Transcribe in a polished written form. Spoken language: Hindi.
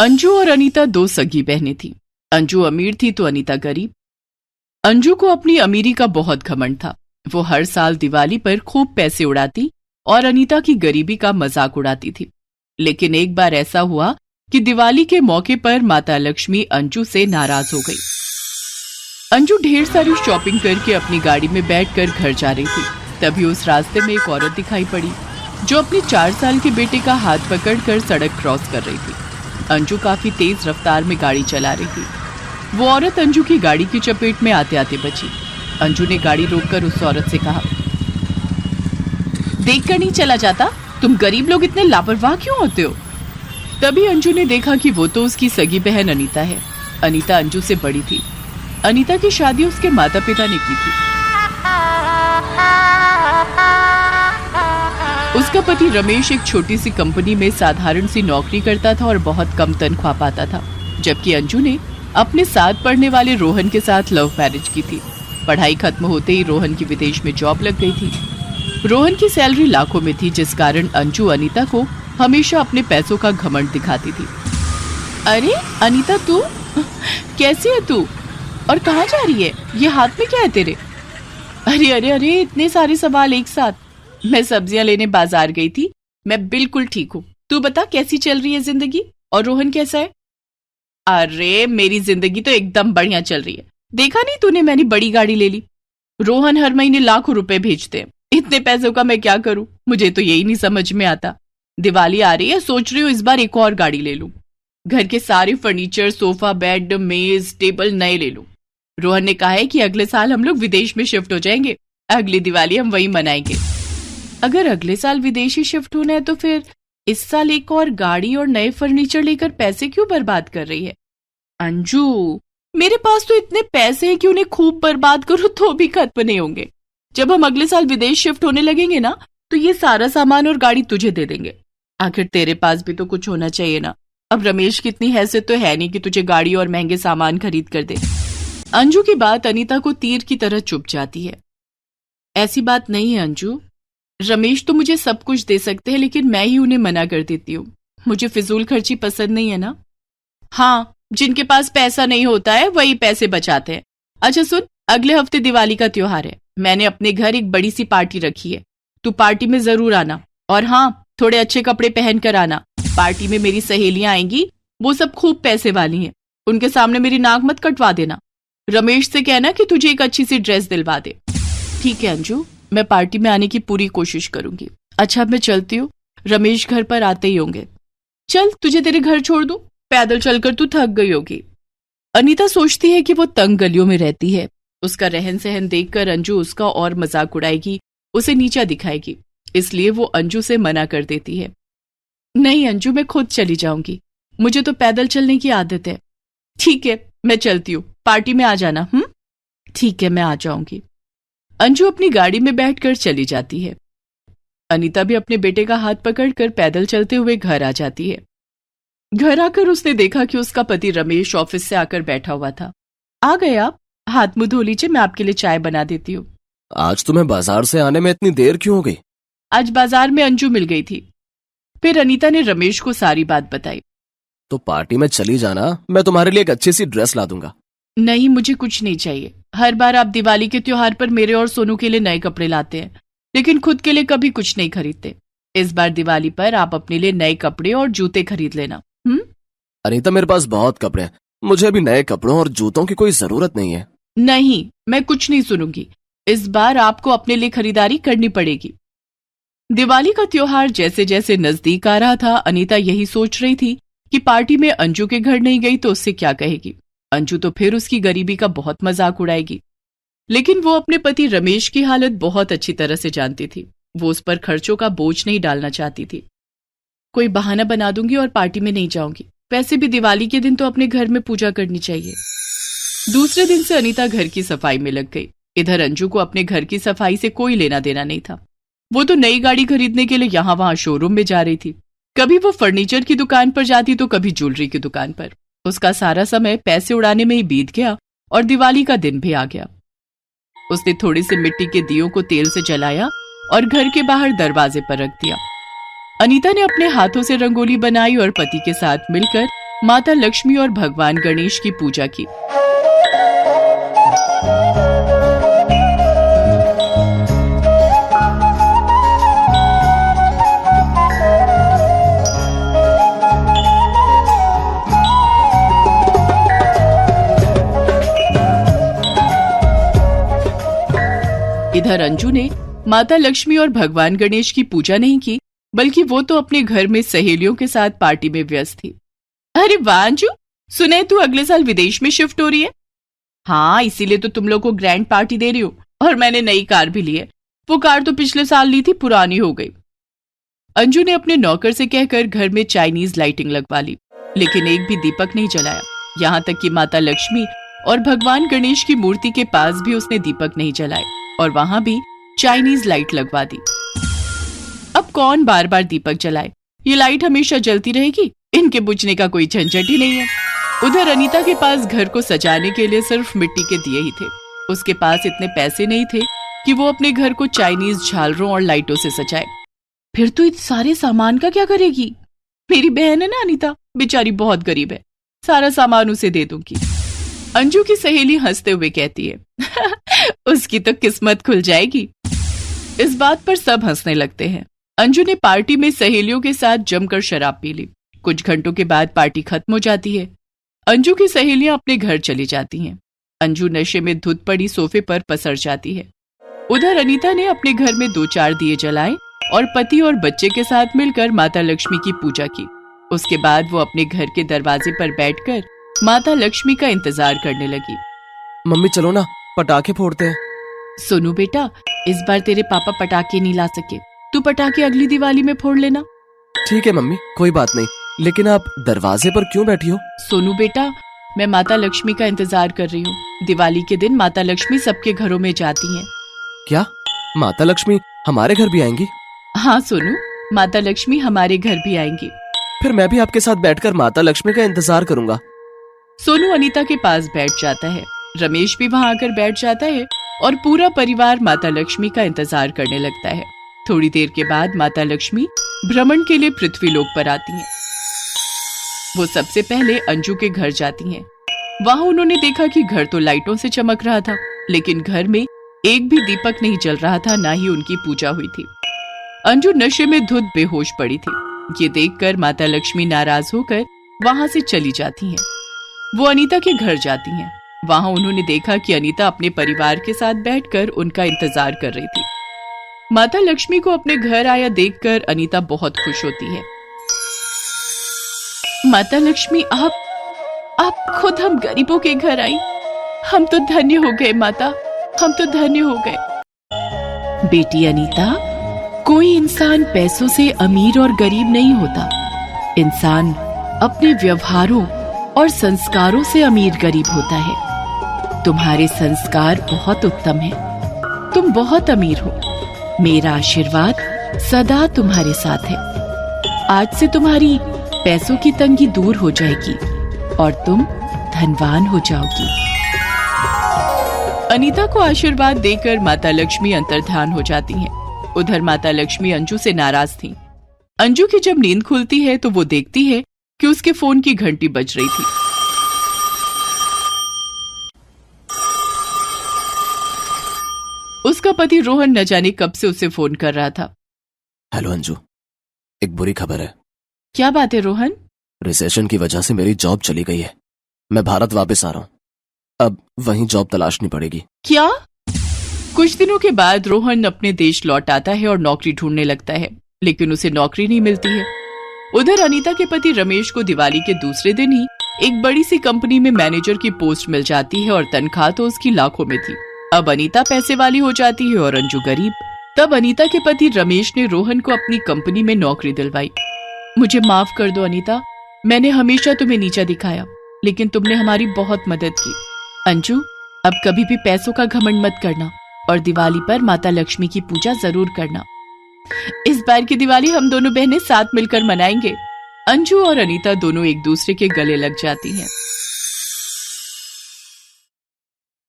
अंजू और अनीता दो सगी बहनें थीं। अंजू अमीर थी तो अनीता गरीब। अंजू को अपनी अमीरी का बहुत घमंड था। वो हर साल दिवाली पर खूब पैसे उड़ाती और अनीता की गरीबी का मजाक उड़ाती थी। लेकिन एक बार ऐसा हुआ कि दिवाली के मौके पर माता लक्ष्मी अंजू से नाराज हो गई। अंजू ढेर सारी शॉपिंग करके अपनी गाड़ी में बैठकर घर जा रही थी। तभी उस रास्ते में एक औरत दिखाई पड़ी जो अपने 4 साल के बेटे का हाथ पकड़कर सड़क क्रॉस कर रही थी। अंजू काफी तेज रफ्तार में गाड़ी चला रही थी। वो औरत अंजू की गाड़ी की चपेट में आते आते बची। अंजू ने गाड़ी रोककर उस औरत से कहा, देखकर नहीं चला जाता? तुम गरीब लोग इतने लापरवाह क्यों होते हो? तभी अंजू ने देखा कि वो तो उसकी सगी बहन अनीता है। अनीता अंजू से बड़ी थी। अनीता की शादी उसके माता पिता ने की थी। उसका पति रमेश एक छोटी सी कंपनी में साधारण सी नौकरी करता था और बहुत कम तनख्वाह पाता था, जबकि अंजू ने अपने साथ पढ़ने वाले रोहन के साथ लव मैरिज की थी। पढ़ाई खत्म होते ही रोहन की विदेश में जॉब लग गई थी। रोहन की सैलरी लाखों में थी, जिस कारण अंजू अनीता को हमेशा अपने पैसों का घमंड दिखाती थी। अरे अनीता, तू कैसी है तू? और कहाँ जा रही है? ये हाथ में क्या है तेरे? अरे अरे अरे, इतने सारे सवाल एक साथ। मैं सब्जियां लेने बाजार गई थी। मैं बिल्कुल ठीक हूँ। तू बता, कैसी चल रही है जिंदगी? और रोहन कैसा है? अरे मेरी जिंदगी तो एकदम बढ़िया चल रही है। देखा नहीं तूने, मैंने बड़ी गाड़ी ले ली। रोहन हर महीने लाखों रुपए भेजते हैं। इतने पैसों का मैं क्या करूं? मुझे तो यही नहीं समझ में आता। दिवाली आ रही है, सोच रही हूँ इस बार एक और गाड़ी ले लूं। घर के सारे फर्नीचर, सोफा, बेड, मेज, टेबल नए ले लूं। रोहन ने कहा है कि अगले साल हम लोग विदेश में शिफ्ट हो जाएंगे। अगली दिवाली हम वहीं मनाएंगे। अगर अगले साल विदेशी शिफ्ट होना है तो फिर इस साल एक और गाड़ी और नए फर्नीचर लेकर पैसे क्यों बर्बाद कर रही है? अंजू, मेरे पास तो इतने पैसे हैं कि उन्हें खूब बर्बाद करूं तो भी खत्म नहीं होंगे। जब हम अगले साल विदेश शिफ्ट होने लगेंगे ना, तो ये सारा सामान और गाड़ी तुझे दे देंगे। आखिर तेरे पास भी तो कुछ होना चाहिए ना। अब रमेश की इतनी हैसियत तो है नहीं कि तुझे गाड़ी और महंगे सामान खरीद कर दे। अंजू की बात अनीता को तीर की तरह चुभ जाती है। ऐसी बात नहीं है अंजू, रमेश तो मुझे सब कुछ दे सकते हैं, लेकिन मैं ही उन्हें मना कर देती हूँ। मुझे फिजूल खर्ची पसंद नहीं है ना। हाँ, जिनके पास पैसा नहीं होता है वही पैसे बचाते हैं। अच्छा सुन, अगले हफ्ते दिवाली का त्योहार है। मैंने अपने घर एक बड़ी सी पार्टी रखी है। तू पार्टी में जरूर आना। और हाँ, थोड़े अच्छे कपड़े पहन कर आना। पार्टी में मेरी सहेलियां आएंगी, वो सब खूब पैसे वाली हैं। उनके सामने मेरी नाक मत कटवा देना। रमेश से कहना कि तुझे एक अच्छी सी ड्रेस दिलवा दे। ठीक है अंजू, मैं पार्टी में आने की पूरी कोशिश करूंगी। अच्छा, अब मैं चलती हूँ। रमेश घर पर आते ही होंगे। चल, तुझे तेरे घर छोड़ दूं। पैदल चलकर तू थक गई होगी। अनीता सोचती है कि वो तंग गलियों में रहती है। उसका रहन सहन देखकर अंजू उसका और मजाक उड़ाएगी, उसे नीचा दिखाएगी। इसलिए वो अंजू से मना कर देती है। नहीं अंजू, मैं खुद चली जाऊंगी। मुझे तो पैदल चलने की आदत है। ठीक है, मैं चलती हूँ। पार्टी में आ जाना। ठीक है, मैं आ जाऊंगी। अंजू अपनी गाड़ी में बैठकर चली जाती है। अनीता भी अपने बेटे का हाथ पकड़कर पैदल चलते हुए घर आ जाती है। घर आकर उसने देखा कि उसका पति रमेश ऑफिस से आकर बैठा हुआ था। आ गए आप? हाथ मुंह धो लीजिए, मैं आपके लिए चाय बना देती हूँ। आज तुम्हें बाजार से आने में इतनी देर क्यों हो गई? आज बाजार में अंजू मिल गई थी। फिर अनीता ने रमेश को सारी बात बताई। तो पार्टी में चली जाना, मैं तुम्हारे लिए एक अच्छी सी ड्रेस ला दूंगा। नहीं, मुझे कुछ नहीं चाहिए। हर बार आप दिवाली के त्योहार पर मेरे और सोनू के लिए नए कपड़े लाते हैं, लेकिन खुद के लिए कभी कुछ नहीं खरीदते। इस बार दिवाली पर आप अपने लिए नए कपड़े और जूते खरीद लेना। अनीता, मेरे पास बहुत कपड़े हैं। मुझे अभी नए कपड़ों और जूतों की कोई जरूरत नहीं है। नहीं, मैं कुछ नहीं सुनूंगी। इस बार आपको अपने लिए खरीदारी करनी पड़ेगी। दिवाली का त्योहार जैसे जैसे नजदीक आ रहा था, अनीता यही सोच रही थी कि पार्टी में अंजू के घर नहीं गई तो उससे क्या कहेगी। अंजू तो फिर उसकी गरीबी का बहुत मजाक उड़ाएगी। लेकिन वो अपने पति रमेश की हालत बहुत अच्छी तरह से जानती थी। वो उस पर खर्चों का बोझ नहीं डालना चाहती थी। कोई बहाना बना दूंगी और पार्टी में नहीं जाऊंगी। वैसे भी दिवाली के दिन तो अपने घर में पूजा करनी चाहिए। दूसरे दिन से अनीता घर की सफाई में लग गई। इधर अंजू को अपने घर की सफाई से कोई लेना देना नहीं था। वो तो नई गाड़ी खरीदने के लिए यहाँ वहां शोरूम में जा रही थी। कभी वो फर्नीचर की दुकान पर जाती तो कभी ज्वेलरी की दुकान पर। उसका सारा समय पैसे उड़ाने में ही बीत गया और दिवाली का दिन भी आ गया। उसने थोड़ी सी मिट्टी के दियों को तेल से जलाया और घर के बाहर दरवाजे पर रख दिया। अनीता ने अपने हाथों से रंगोली बनाई और पति के साथ मिलकर माता लक्ष्मी और भगवान गणेश की पूजा की। इधर अंजू ने माता लक्ष्मी और भगवान गणेश की पूजा नहीं की, बल्कि वो तो अपने घर में सहेलियों के साथ पार्टी में व्यस्त थी। अरे वाह अंजू, सुने तू अगले साल विदेश में शिफ्ट हो रही है। हाँ, इसीलिए तो तुम लोग को ग्रैंड पार्टी दे रही हूँ। और मैंने नई कार भी ली है। वो कार तो पिछले साल ली थी, पुरानी हो गई। अंजू ने अपने नौकर से कहकर घर में चाइनीज लाइटिंग लगवा ली, लेकिन एक भी दीपक नहीं जलाया। यहाँ तक कि माता लक्ष्मी और भगवान गणेश की मूर्ति के पास भी उसने दीपक नहीं जलाए और वहां भी चाइनीज लाइट लगवा दी। अब कौन बार बार दीपक जलाए, ये लाइट हमेशा जलती रहेगी, इनके बुझने का कोई झंझट ही नहीं है। उधर अनीता के पास घर को सजाने के लिए सिर्फ मिट्टी के दिए ही थे। उसके पास इतने पैसे नहीं थे कि वो अपने घर को चाइनीज झालरों और लाइटों से सजाए। फिर तो इस सारे सामान का क्या करेगी? मेरी बहन है ना अनीता, बेचारी बहुत गरीब है, सारा सामान उसे दे दूंगी। अंजू की सहेली हंसते हुए कहती है उसकी तो किस्मत खुल जाएगी। इस बात पर सब हंसने लगते हैं। अंजू ने पार्टी में सहेलियों के साथ जमकर शराब पी ली। कुछ घंटों के बाद पार्टी खत्म हो जाती है। अंजू की सहेलियां अपने घर चली जाती हैं। अंजू नशे में धुत पड़ी सोफे पर पसर जाती है। उधर अनीता ने अपने घर में 2-4 दिए जलाए और पति और बच्चे के साथ मिलकर माता लक्ष्मी की पूजा की। उसके बाद वो अपने घर के दरवाजे पर बैठकर माता लक्ष्मी का इंतजार करने लगी। मम्मी चलो ना, पटाखे फोड़ते हैं। सोनू बेटा, इस बार तेरे पापा पटाखे नहीं ला सके, तू पटाखे अगली दिवाली में फोड़ लेना। ठीक है मम्मी, कोई बात नहीं, लेकिन आप दरवाजे पर क्यों बैठी हो? सोनू बेटा, मैं माता लक्ष्मी का इंतजार कर रही हूँ। दिवाली के दिन माता लक्ष्मी सबके घरों में जाती हैं। क्या माता लक्ष्मी हमारे घर भी आएंगी? हाँ सोनू, माता लक्ष्मी हमारे घर भी आएंगी। फिर मैं भी आपके साथ बैठकर माता लक्ष्मी का इंतजार करूंगा। सोनू अनीता के पास बैठ जाता है। रमेश भी वहां आकर बैठ जाता है और पूरा परिवार माता लक्ष्मी का इंतजार करने लगता है। थोड़ी देर के बाद माता लक्ष्मी भ्रमण के लिए पृथ्वीलोक पर आती हैं। वो सबसे पहले अंजू के घर जाती हैं। वहां उन्होंने देखा कि घर तो लाइटों से चमक रहा था, लेकिन घर में एक भी दीपक नहीं जल रहा था, ना ही उनकी पूजा हुई थी। अंजू नशे में धुत बेहोश पड़ी थी। ये देखकर माता लक्ष्मी नाराज होकर वहां से चली जाती हैं। वो अनीता के घर जाती हैं। वहां उन्होंने देखा कि अनीता अपने परिवार के साथ बैठकर उनका इंतजार कर रही थी। माता लक्ष्मी को अपने घर आया देखकर अनीता बहुत खुश होती है। माता लक्ष्मी, आप खुद हम गरीबों के घर आई। हम तो धन्य हो गए माता, हम तो धन्य हो गए। बेटी अनीता, कोई इंसान पैसों से अमीर और गरीब नहीं होता। इंसान अपने व्यवहारों और संस्कारों से अमीर गरीब होता है। तुम्हारे संस्कार बहुत उत्तम हैं। तुम बहुत अमीर हो। मेरा आशीर्वाद सदा तुम्हारे साथ है। आज से तुम्हारी पैसों की तंगी दूर हो जाएगी और तुम धनवान हो जाओगी। अनीता को आशीर्वाद देकर माता लक्ष्मी अंतर्ध्यान हो जाती हैं। उधर माता लक्ष्मी अंजू से नाराज थी। अंजू की जब नींद खुलती है तो वो देखती है कि उसके फोन की घंटी बज रही थी। उसका पति रोहन न जाने कब से उसे फोन कर रहा था। हेलो अंजू, एक बुरी खबर है। क्या बात है रोहन? रिसेशन की वजह से मेरी जॉब चली गई है। मैं भारत वापस आ रहा हूँ। अब वहीं जॉब तलाशनी पड़ेगी। क्या? कुछ दिनों के बाद रोहन अपने देश लौट आता है और नौकरी ढूंढने लगता है, लेकिन उसे नौकरी नहीं मिलती है। उधर अनीता के पति रमेश को दिवाली के दूसरे दिन ही एक बड़ी सी कंपनी में मैनेजर की पोस्ट मिल जाती है और तनख्वाह तो उसकी लाखों में थी। अब अनीता पैसे वाली हो जाती है और अंजू गरीब। तब अनीता के पति रमेश ने रोहन को अपनी कंपनी में नौकरी दिलवाई। मुझे माफ कर दो अनीता, मैंने हमेशा तुम्हें नीचा दिखाया, लेकिन तुमने हमारी बहुत मदद की। अंजू, अब कभी भी पैसों का घमंड मत करना और दिवाली पर माता लक्ष्मी की पूजा जरूर करना। इस बार की दिवाली हम दोनों बहनें साथ मिलकर मनाएंगे। अंजू और अनीता दोनों एक दूसरे के गले लग जाती हैं।